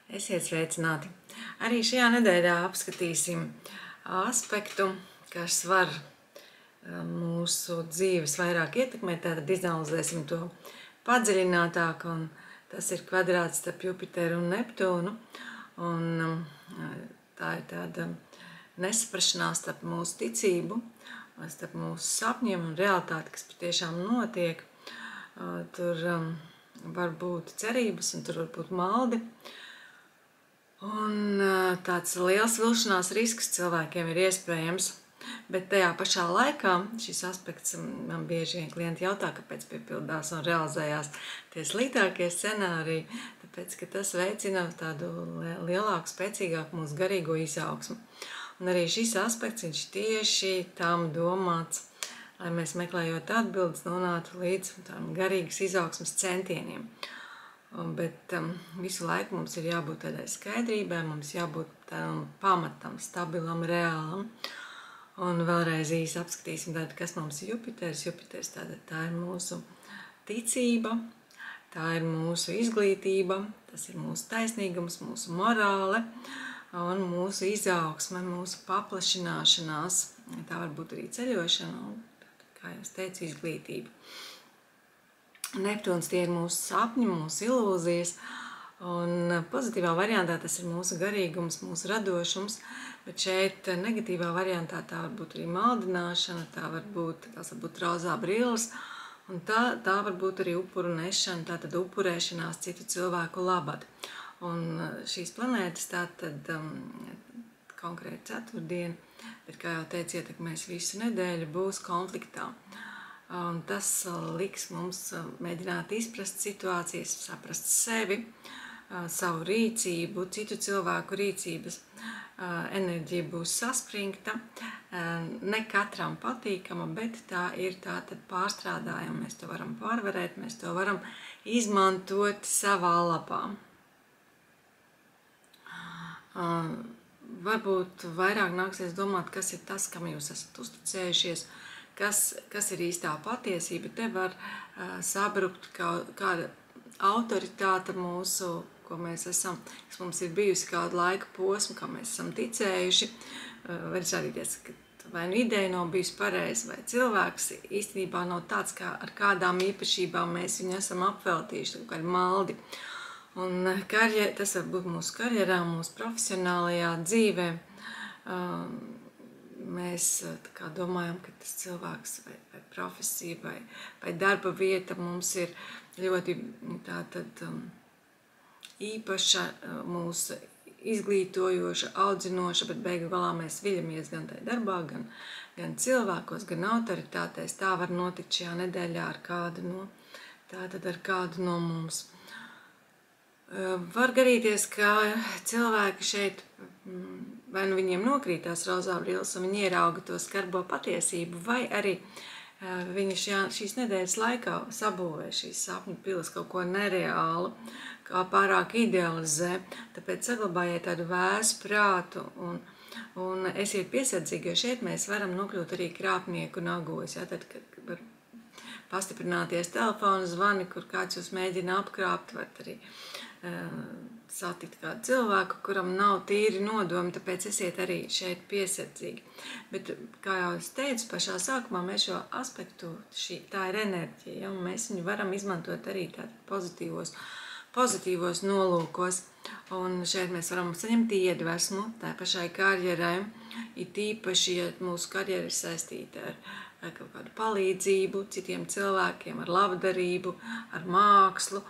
Esiet sveicināti! Arī šajā nedēļā apskatīsim aspektu, kas var mūsu dzīves vairāk ietekmēt, tātad izanalizēsim to padziļinātāk, un tas ir kvadrāts starp Jupiteru un Neptūnu, un tā ir tāda nesaprašanās starp mūsu ticību, starp mūsu sapņiem un realitāti, kas patiešām notiek. Tur var būt cerības un tur var būt maldi. Un tāds liels vilšanās risks cilvēkiem ir iespējams, bet tajā pašā laikā šis aspekts man bieži vien klienti jautā, kāpēc piepildās un realizējās tie sliktākie scenāriji, tāpēc, ka tas veicina tādu lielāku, spēcīgāku mūsu garīgo izaugsmu. Un arī šis aspekts, viņš tieši tam domāts, lai mēs meklējot atbildes nonātu līdz tādam garīgas izaugsmas centieniem. Bet visu laiku mums ir jābūt tādai skaidrībai, mums jābūt tādam pamatam, stabilam, reālam. Un vēlreiz īsi apskatīsim tādu, kas mums ir Jupiters. Jupiters tā ir mūsu ticība, tā ir mūsu izglītība, tas ir mūsu taisnīgums, mūsu morāle un mūsu izaugsme, mūsu paplašināšanās. Tā var būt arī ceļošana un, kā jau es teicu, izglītība. Neptūns tie ir mūsu sapņi, mūsu ilūzijas, un pozitīvā variantā tas ir mūsu garīgums, mūsu radošums, bet šeit negatīvā variantā tā var būt arī maldināšana, tās var būt rozā brilles, un tā var būt arī upuru nešana, tātad upurēšanās citu cilvēku labad. Un šīs planētas tātad konkrēti ceturtdien, bet, kā jau teicu, ietekmēs visu nedēļu, būs konfliktā. Un tas liks mums mēģināt izprast situācijas, saprast sevi, savu rīcību, citu cilvēku rīcības. Enerģija būs saspringta, ne katram patīkama, bet tā ir tātad pārstrādājama. Mēs to varam pārvarēt, mēs to varam izmantot savā labā. Varbūt vairāk nāksies domāt, kas ir tas, kam jūs esat uzticējušies, kas ir īstā patiesība. Te var sabrukt kāda autoritāte mūsu, ko mēs esam, kas mums ir bijusi kādu laika posmu, kā mēs esam ticējuši. Var izrādīties, ka vai nu ideja nav bijusi pareiza, vai cilvēks īstenībā nav tāds, kā ar kādām īpašībām mēs viņu esam apveltījuši, kādi maldi. Un tas var būt mūsu karjerā, mūsu profesionālajā dzīvē. Mēs domājam, ka tas cilvēks vai profesija vai darba vieta mums ir ļoti īpaša, mūsu izglītojoša, audzinoša, bet beigu galā mēs viļamies gan tajā darbā, gan cilvēkos, gan autoritātēs. Tā var notikt šajā nedēļā ar kādu no mums. Var gadīties, ka cilvēki šeit, vai nu viņiem nokrītās rozā brilles un viņi ierauga to skarbo patiesību, vai arī viņi šīs nedēļas laikā sabūvē šīs sapņu pilas kaut ko nereālu, kā pārāk idealizē. Tāpēc saglabājiet tādu vēsu prātu un esiet piesardzīgi, jo šeit mēs varam nokļūt arī krāpnieku nagos. Tad, kad var pastiprināties telefona zvani, kur kāds jūs mēģina apkrāpt, var arī satikt kādu cilvēku, kuram nav tīri nodomi, tāpēc esiet arī šeit piesardzīgi. Bet, kā jau es teicu, pašā sākumā mēs šo aspektu, tā ir enerģija, un mēs viņu varam izmantot arī pozitīvos nolūkos. Un šeit mēs varam saņemt iedvesmu tā pašai karjerai, it īpaši, ja mūsu karjera ir saistīta ar kaut kādu palīdzību citiem cilvēkiem, ar labdarību, ar mākslu.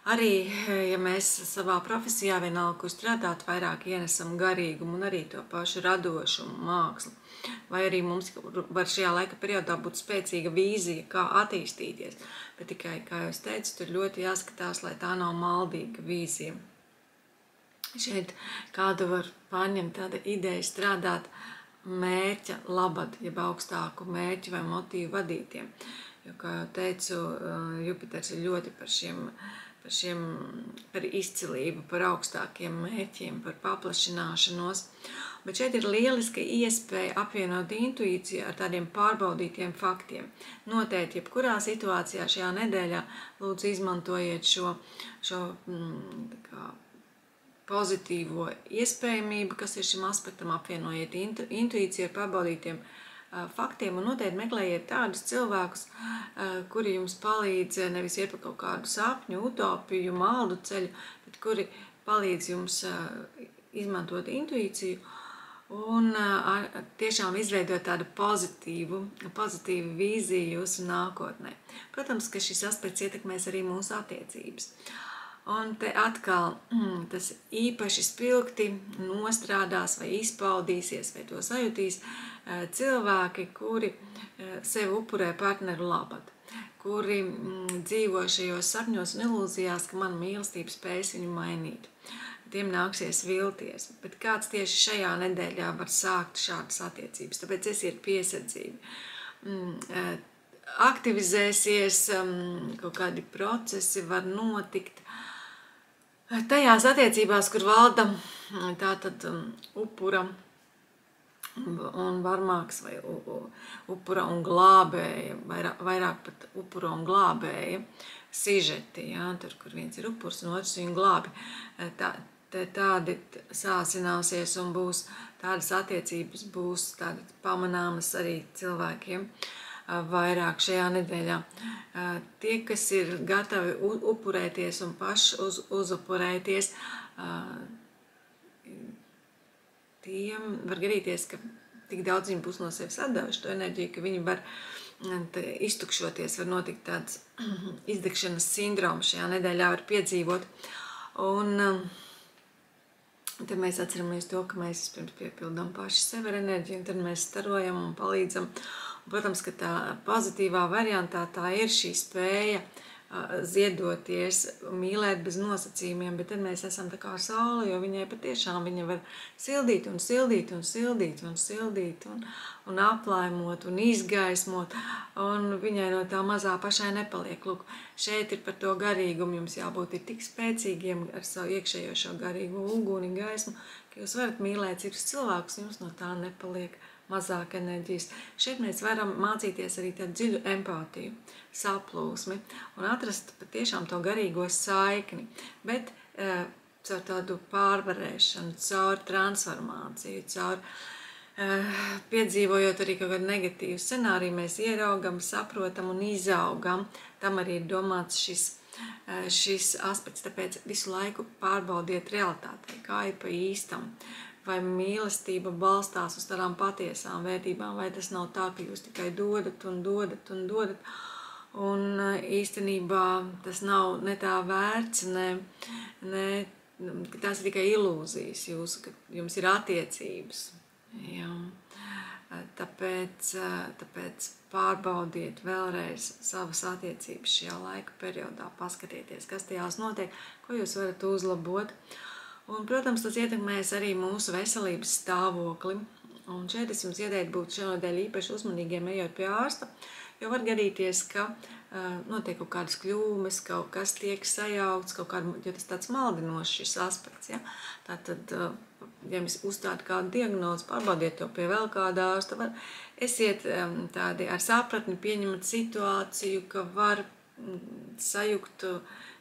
Arī, ja mēs savā profesijā vienalga, kur strādāt, vairāk ienesam garīgumu un arī to pašu radošumu, mākslu. Vai arī mums var šajā laika periodā būt spēcīga vīzija, kā attīstīties. Bet tikai, kā jau es teicu, tur ļoti jāskatās, lai tā nav maldīga vīzija. Šeit kādu var pārņemt tāda ideja strādāt mērķa labad, jeb augstāku mērķu vai motīvu vadītiem. Jo, kā jau teicu, Jupiters ir ļoti par izcilību, par augstākiem mērķiem, par paplašināšanos. Bet šeit ir lieliska iespēja apvienot intuīciju ar tādiem pārbaudītiem faktiem. Noteikti, jebkurā situācijā šajā nedēļā lūdzu izmantojiet šo pozitīvo iespējamību, kas ir šim aspektam, apvienojiet intuīciju ar pārbaudītiem faktiem un noteikti meklējiet tādus cilvēkus, kuri jums palīdz nevis iet pa kaut kādu sapņu, utopiju, maldu ceļu, bet kuri palīdz jums izmantot intuīciju un tiešām izveidot tādu pozitīvu vīziju jūsu nākotnē. Protams, ka šis aspekts ietekmēs arī mūsu attiecības. Un te atkal tas īpaši spilgti nostrādās vai izpaudīsies vai to sajutīs cilvēki, kuri sevi upurē partneru labad, kuri dzīvo šajos sapņos un ilūzijās, ka mana mīlestība spēs viņu mainīt. Tiem nāksies vilties, bet kāds tieši šajā nedēļā var sākt šādas attiecības, tāpēc esiet piesardzīgi. Aktivizēsies, kaut kādi procesi var notikt tajās attiecībās, kur valda tātad upura un varmāks vai upura un glābēja, vairāk pat upura un glābēja sižeti, ja, tur, kur viens ir upurs un otrs viņu glābi. Tādi sāsināsies un būs tādas attiecības, būs tādi pamanāmas arī cilvēkiem vairāk šajā nedēļā. Tie, kas ir gatavi upurēties un paši uzupurēties, tiem var gadīties, ka tik daudz viņi būs no sevis atdevuši to enerģiju, ka viņi var iztukšoties, var notikt tāds izdegšanas sindroms šajā nedēļā var piedzīvot. Un tad mēs atceramies to, ka mēs vispirms piepildām paši sevi ar enerģiju, un tad mēs starojam un palīdzam. Un, protams, ka tā pozitīvā variantā tā ir šī spēja ziedoties, mīlēt bez nosacījumiem, bet tad mēs esam tā kā saule, jo viņai patiešām viņa var sildīt un sildīt un sildīt un sildīt un aplaimot un izgaismot, un viņai no tā mazā pašai nepaliek. Lūk, šeit ir par to garīgumu, jums jābūt ir tik spēcīgiem ar savu iekšējo šo garīgu uguni gaismu, ka jūs varat mīlēt citus cilvēkus, jums no tā nepaliek mazāk enerģijas. Šeit mēs varam mācīties arī tādu dziļu empātiju, saplūsmi un atrast patiešām to garīgo saikni, bet caur tādu pārvarēšanu, caur transformāciju, caur piedzīvojot arī kaut kādu negatīvu scenāriju, mēs ieraugam, saprotam un izaugam. Tam arī ir domāts šis aspekts, tāpēc visu laiku pārbaudiet realitātei, kā ir pa īstam. Vai mīlestība balstās uz tādām patiesām vērtībām, vai tas nav tā, ka jūs tikai dodat un dodat un dodat, un īstenībā tas nav ne tā vērts, tās ir tikai ilūzijas jūsu, ka jums ir attiecības. Jā. Tāpēc pārbaudiet vēlreiz savas attiecības šajā laika periodā, paskatieties, kas tajās notiek, ko jūs varat uzlabot. Un, protams, tas ietekmēs arī mūsu veselības stāvokli. Un šeit es jums ieteiktu būt šonadēļ īpaši uzmanīgiem ejot pie ārsta, jo var gadīties, ka notiek kaut kādas kļūmes, kaut kas tiek sajaukts, jo tas tāds maldinošs šis aspekts. Ja? Tātad, ja jums uzstāda kādu diagnozi, pārbaudiet to pie vēl kāda ārsta. Esiet tādi ar sapratni pieņemat situāciju, ka var sajukt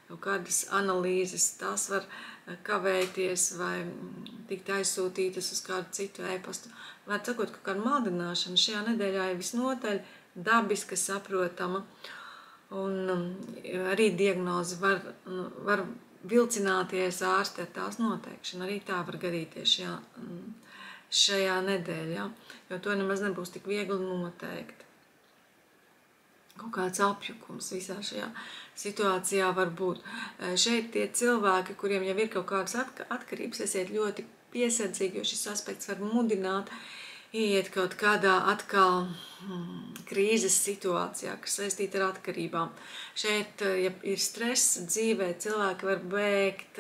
kaut kādas analīzes, tās var kavēties vai tikt aizsūtītas uz kādu citu e-pastu. Var sakot, ka kāda maldināšana šajā nedēļā ir visnotaļ dabiska, saprotama, un arī diagnoze var vilcināties ārsti ar tās noteikšanu. Arī tā var gadīties šajā nedēļā, jo to nemaz nebūs tik viegli noteikt. Kaut kāds apjukums visā šajā situācijā var būt. Šeit tie cilvēki, kuriem jau ir kaut kādas atkarības, esiet ļoti piesardzīgi, jo šis aspekts var mudināt, ieiet kaut kādā atkal krīzes situācijā, kas saistīta ar atkarībām. Šeit, ja ir stress dzīvē, cilvēki var bēgt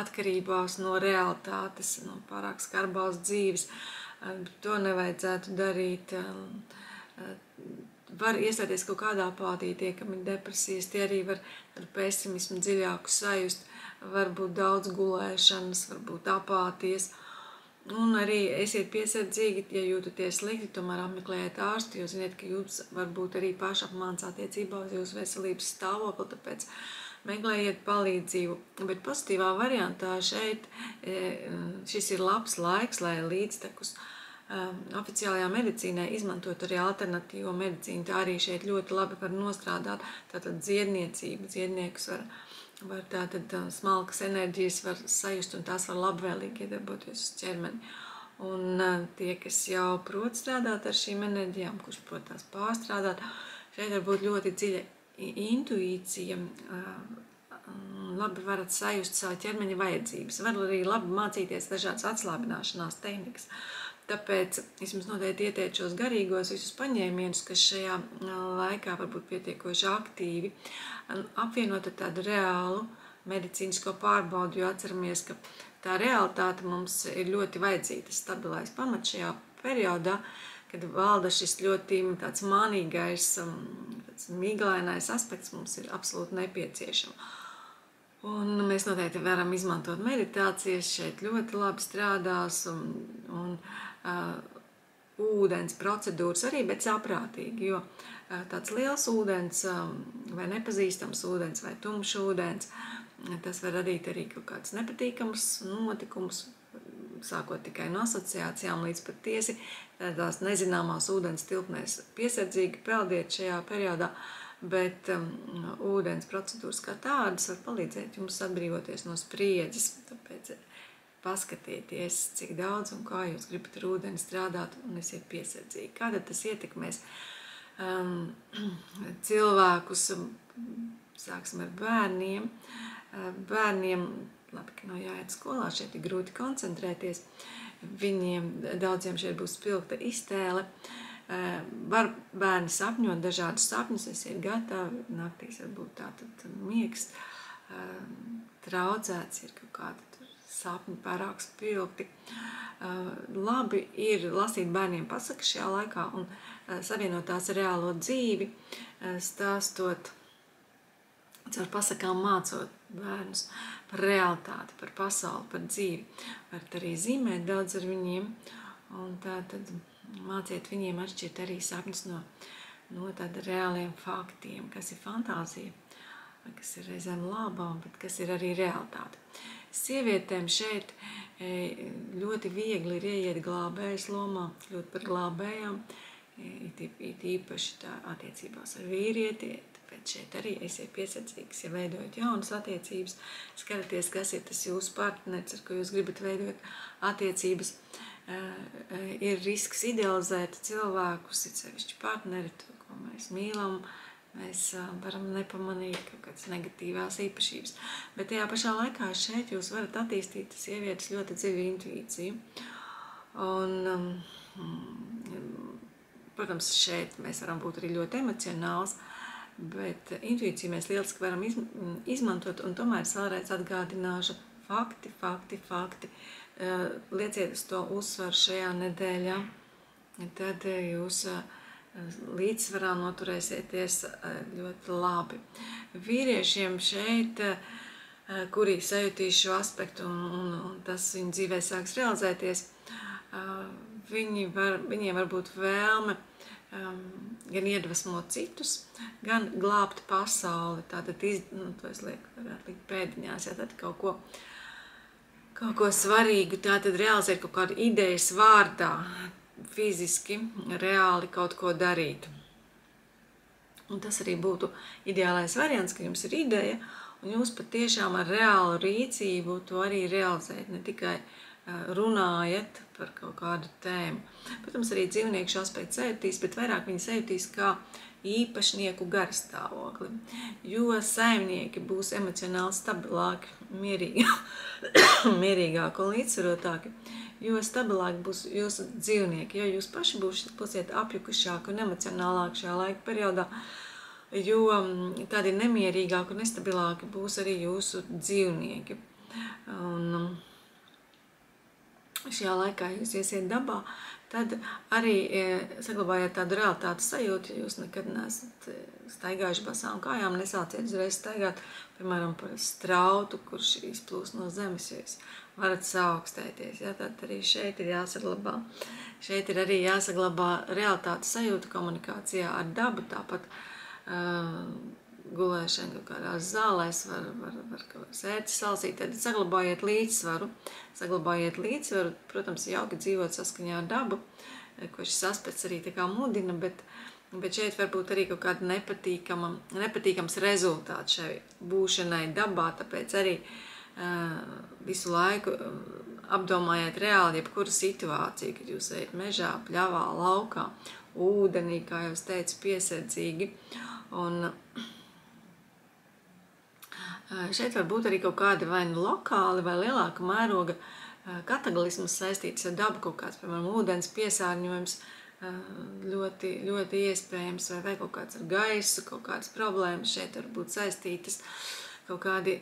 atkarībās no realitātes, no pārāk skarbās dzīves. To nevajadzētu darīt. Var iestāties kaut kādā apātijā, tie, kam ir depresijas, tie arī var ar pesimismu dziļāku sajust, var būt daudz gulēšanas, var būt apātijas. Un arī esiet piesardzīgi, ja jūtaties slikti, tomēr apmeklējiet ārstu, jo ziniet, ka jūs varbūt arī pašapmāns attiecībā uz jūsu veselības stāvokli, tāpēc meklējiet palīdzību, bet pozitīvā variantā šeit šis ir labs laiks, lai līdztekus oficiālajā medicīnai izmantot arī alternatīvo medicīnu. Tā arī šeit ļoti labi var nostrādāt, tātad dziedniecība, dziedniekus var tātad smalkas enerģijas var sajust un tās var labvēlīgi iedarboties uz ķermeni. Un tie, kas jau prot strādāt ar šīm enerģijām, kurš prot tās pārstrādāt, šeit var būt ļoti dziļa intuīcija, labi varat sajust savu ķermeņa vajadzības, var arī labi mācīties dažādas atslābināšanās tehnikas. Tāpēc es jums noteikti ieteiktu šos garīgos visus paņēmienus, kas šajā laikā varbūt pietiekoši aktīvi, apvienot ar tādu reālu medicīnisko pārbaudu, jo atceramies, ka tā realitāte mums ir ļoti vajadzīga, tas stabilais pamats šajā periodā, kad valda šis ļoti tāds mānīgais, tāds miglainais aspekts mums ir absolūti nepieciešama. Un mēs noteikti varam izmantot meditācijas, šeit ļoti labi strādās un ūdens procedūras arī, bet saprātīgi, jo tāds liels ūdens vai nepazīstams ūdens vai tumšs ūdens, tas var radīt arī kaut kāds nepatīkams notikums, sākot tikai no asociācijām līdz pat tiesi tās nezināmās ūdens tilpnēs piesardzīgi peldiet šajā periodā, bet ūdens procedūras kā tādas var palīdzēt jums atbrīvoties no spriedzes, tāpēc paskatieties, cik daudz un kā jūs gribat ar ūdeni strādāt un esiet piesardzīgi. Kāda tas ietekmēs cilvēkus, sāksim ar bērniem. Bērniem, labi, ka nav jāiet skolā, šeit ir grūti koncentrēties. Viņiem daudziem šeit būs spilgta iztēle. Var bērni sapņot dažādus sapņus, esiet gatavi, naktīs varbūt tātad miegs traucēts, ir kaut kāda sapņi pārāk spilgti. Labi ir lasīt bērniem pasakas šajā laikā un savienot tās ar reālo dzīvi, stāstot caur pasakām mācot bērnus par realitāti, par pasauli, par dzīvi. Varat arī zīmēt daudz ar viņiem un tātad māciet viņiem atšķirt arī sapņus no tāda reāliem faktiem, kas ir fantāzija, kas ir reizēm labā, bet kas ir arī realitāte. Sievietēm šeit ļoti viegli ir ieiet glābējas lomā, kļūt par glābējām, it īpaši tā attiecībās ar vīrieti, tāpēc šeit arī esiet piesardzīgas, ja veidojat jaunas attiecības, skatāties, kas ir tas jūsu partneris, ar ko jūs gribat veidot attiecības. Ir risks idealizēt cilvēkus, it sevišķi partneri, to, ko mēs mīlam, mēs varam nepamanīt kaut kādas negatīvās īpašības. Bet tajā pašā laikā šeit jūs varat attīstīt sievietes ļoti dziļu intuīciju. Un, protams, šeit mēs varam būt arī ļoti emocionāls, bet intuīciju mēs lieliski varam izmantot, un tomēr es vēlreiz atgādināšu fakti. Lieciet uz to uzsvaru šajā nedēļā, tad jūs līdzsvarā noturēsieties ļoti labi. Vīriešiem šeit, kuri sajūtīs šo aspektu un tas viņu dzīvē sāks realizēties, viņiem var būt vēlme gan iedvesmot citus, gan glābt pasauli. Tātad, to es varētu likt pēdiņās, ja tad kaut ko svarīgu, tātad realizēt kaut kādu idejas vārdā, fiziski, reāli kaut ko darīt. Un tas arī būtu ideālais variants, ka jums ir ideja, un jūs patiešām ar reālu rīcību to arī realizēt, ne tikai runājat par kaut kādu tēmu. Protams, arī dzīvnieku šo aspektu sajūtīs, bet vairāk viņi sajūtīs kā īpašnieku garstāvokli, jo saimnieki būs emocionāli stabilāki, mierīgāki un līdzsvarotāki, jo stabilāki būs jūsu dzīvnieki, jo jūs paši būsiet apjukušāki un emocionālāki šajā laika periodā, jo tādi nemierīgāki un nestabilāki būs arī jūsu dzīvnieki. Un šajā laikā jūs iesiet dabā, tad arī saglabājiet tādu realitātes sajūtu, ja jūs nekad neesat staigājuši basām kājām, nesāciet uzreiz staigāt, piemēram, par strautu, kurš izplūst no zemes, jo jūs varat saaugstēties. Ja? Tad arī šeit ir jāsaglabā. Šeit ir arī jāsaglabā realitātes sajūta komunikācijā ar dabu, tāpat gulēšana kaut kādās zālēs, var sērti salsīt, tad saglabājiet līdzsvaru. Protams, jauki dzīvot saskaņā ar dabu, ko šis aspekts arī tā kā mudina, bet šeit var būt arī kaut kāda nepatīkams rezultāts šai būšanai dabā, tāpēc arī visu laiku apdomājiet reāli jebkuru situāciju, kad jūs ejat mežā, pļavā, laukā, ūdenī, kā jau es teicu, piesardzīgi. Un šeit var būt arī kaut kādi vai nu lokāli vai lielāka mēroga kataklizmas saistītas ar dabu, kaut kāds, piemēram, ūdens piesārņojums, ļoti, ļoti iespējams, vai kaut kāds ar gaisu, kaut kādas problēmas šeit var būt saistītas, kaut kādi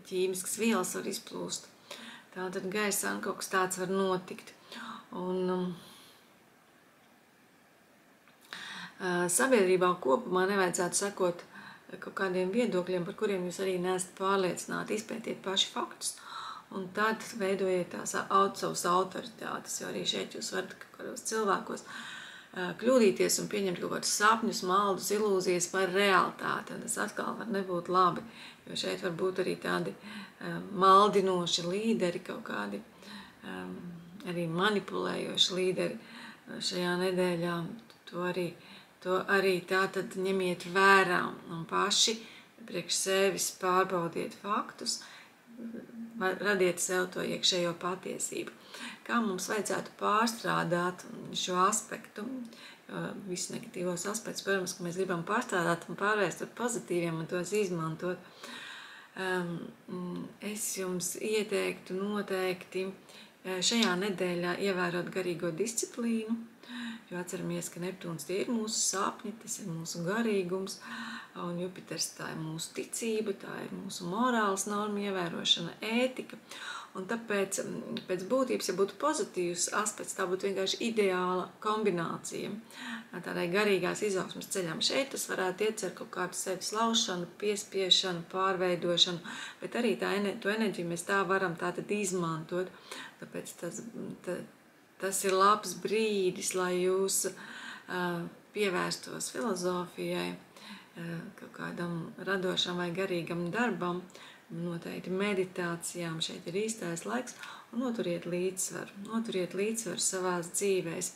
ķīmiskas vielas var izplūst. Tātad gaisā kaut kas tāds var notikt. Un sabiedrībā kopumā nevajadzētu sekot kaut kādiem viedokļiem, par kuriem jūs arī neesat pārliecināti. Izpētiet paši faktus un tad veidojiet tās savas autoritātes, jo arī šeit jūs varat kaut kādos cilvēkos kļūdīties un pieņemt kaut kādus sapņus, maldus, ilūzijas par realitāti. Un tas atkal var nebūt labi, jo šeit var būt arī tādi maldinoši līderi, kaut kādi arī manipulējoši līderi šajā nedēļā. To arī tātad ņemiet vērā un paši priekš sevis pārbaudiet faktus, radiet sev to iekšējo patiesību. Kā mums vajadzētu pārstrādāt šo aspektu, visus negatīvos aspektus, protams, ka mēs gribam pārstrādāt un pārvērst par pozitīviem un tos izmantot. Es jums ieteiktu noteikti šajā nedēļā ievērot garīgo disciplīnu, jo atceramies, ka Neptūns tie ir mūsu sapņi, tas ir mūsu garīgums, un Jupiters tā ir mūsu ticība, tā ir mūsu morāls norma ievērošana, ētika, un tāpēc pēc būtības, ja būtu pozitīvs aspekts, tā būtu vienkārši ideāla kombinācija tādai garīgās izaugsmes ceļām. Šeit tas varētu iecert kaut kādu sevis laušanu, piespiešanu, pārveidošanu, bet arī to enerģiju mēs tā varam tātad izmantot, tāpēc tas ir labs brīdis, lai jūs pievērstos filozofijai, kaut kādam radošam vai garīgam darbam, noteikti meditācijām. Šeit ir īstais laiks, un noturiet līdzsvaru savās dzīvēs.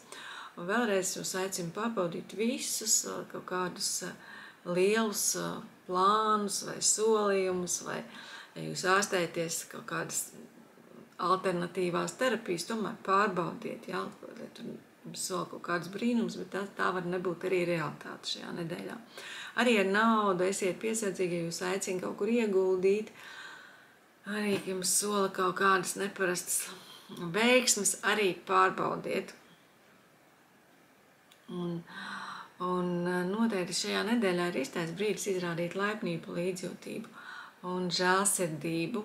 Un vēlreiz jūs aicinu pārbaudīt visus kaut kādus lielus plānus vai solījumus, vai ja jūs ārstēties kaut kādas alternatīvās terapijas, tomēr pārbaudiet, jā, lai tur sola kaut kāds brīnums, bet tā var nebūt arī realitāte šajā nedēļā. Arī ar naudu esiet piesardzīgi, ja jūs aicina kaut kur ieguldīt, arī jums sola kaut kādas neparastas veiksmes, arī pārbaudiet. Un noteikti šajā nedēļā ir īstais brīdis izrādīt laipnību, līdzjūtību un žēlsirdību.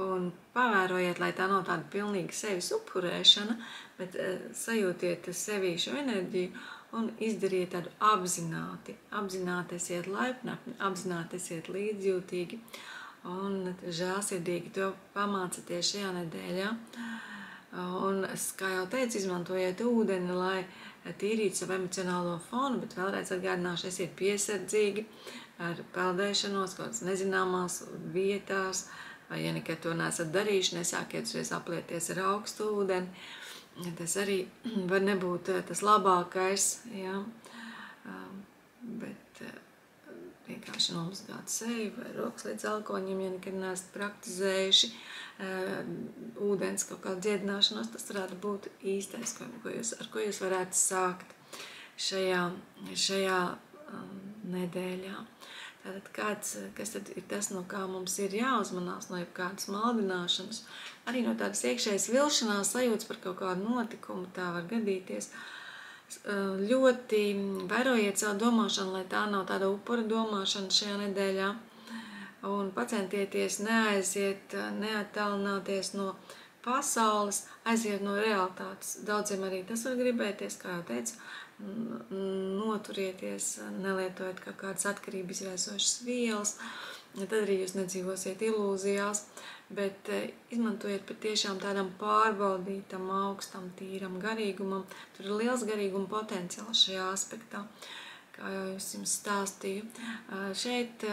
Un pavērojiet, lai tā nav tāda pilnīga sevis upurēšana, bet sajūtiet sevī šo enerģiju un izdariet tādu apzināti. Apzināti esiet laipni, apzināti esiet līdzjūtīgi un žēlsirdīgi. To pamācaties šajā nedēļā. Un, kā jau teicu, izmantojiet ūdeni, lai tīrītu savu emocionālo fonu, bet vēlreiz atgādināšu, esiet piesardzīgi ar peldēšanos, kaut kādas nezināmās vietās, vai ja nekad to neesat darījuši, nesākiet uzreiz aplieties ar augstu ūdeni. Tas arī var nebūt tas labākais, jā. Bet vienkārši nomazgāt seju vai rokas līdz alkoņiem, ja nekad neesat praktizējuši ūdens kaut kādu dziedināšanos, tas varētu būt īstais, ar ko jūs varētu sākt šajā nedēļā. Tātad kas tad ir tas, no kā mums ir jāuzmanās, no jebkādas maldināšanas, arī no tādas iekšējas vilšanās sajūtas par kaut kādu notikumu, tā var gadīties. Ļoti vērojiet savu domāšanu, lai tā nav tāda upura domāšana šajā nedēļā, un pacentieties neaiziet, neattālināties no pasaules, aiziet no realitātes. Daudziem arī tas var gribēties, kā jau teicu, noturieties, nelietojot kaut kādas atkarību izraisošas vielas, tad arī jūs nedzīvosiet ilūzijās, bet izmantojiet patiešām tādam pārbaudītam, augstam, tīram garīgumam. Tur ir liels garīguma potenciāls šajā aspektā, kā jau jums stāstīju. Šeit,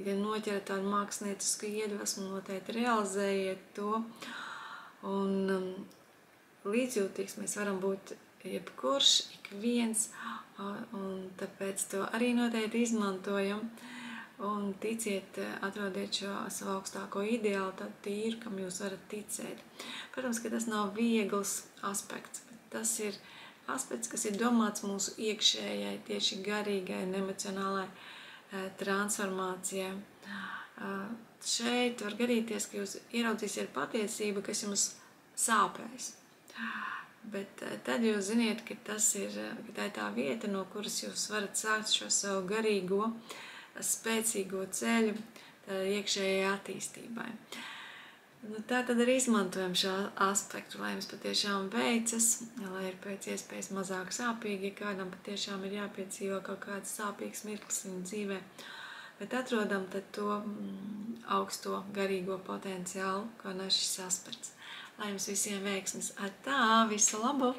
ja noķerat tādu māksliniecisku iedvesmu, noteikti realizējiet to. Un līdzjūtīgs mēs varam būt jebkurš, ik viens, un tāpēc to arī noteikti izmantojam. Un ticiet, atrodiet šo savu augstāko ideālu, tādu tīru, kam jūs varat ticēt. Protams, ka tas nav viegls aspekts, bet tas ir aspekts, kas ir domāts mūsu iekšējai, tieši garīgai un emocionālai transformācijai. Šeit var gadīties, ka jūs ieraudzīsiet patiesību, kas jums sāpēs. Bet tad jūs ziniet, ka tā ir tā vieta, no kuras jūs varat sākt šo savu garīgo, spēcīgo ceļu iekšējai attīstībai. Tā tad arī izmantojam šo aspektu, lai jums patiešām veicas, lai ir pēc iespējas mazāk sāpīgi, ja kādam patiešām ir jāpiedzīvo kaut kāds sāpīgs mirklis viņa dzīvē. Bet atrodam tad to augsto garīgo potenciālu, ko nes šis aspekts. Lai jums visiem veiksmes! Ar tā, visu labu!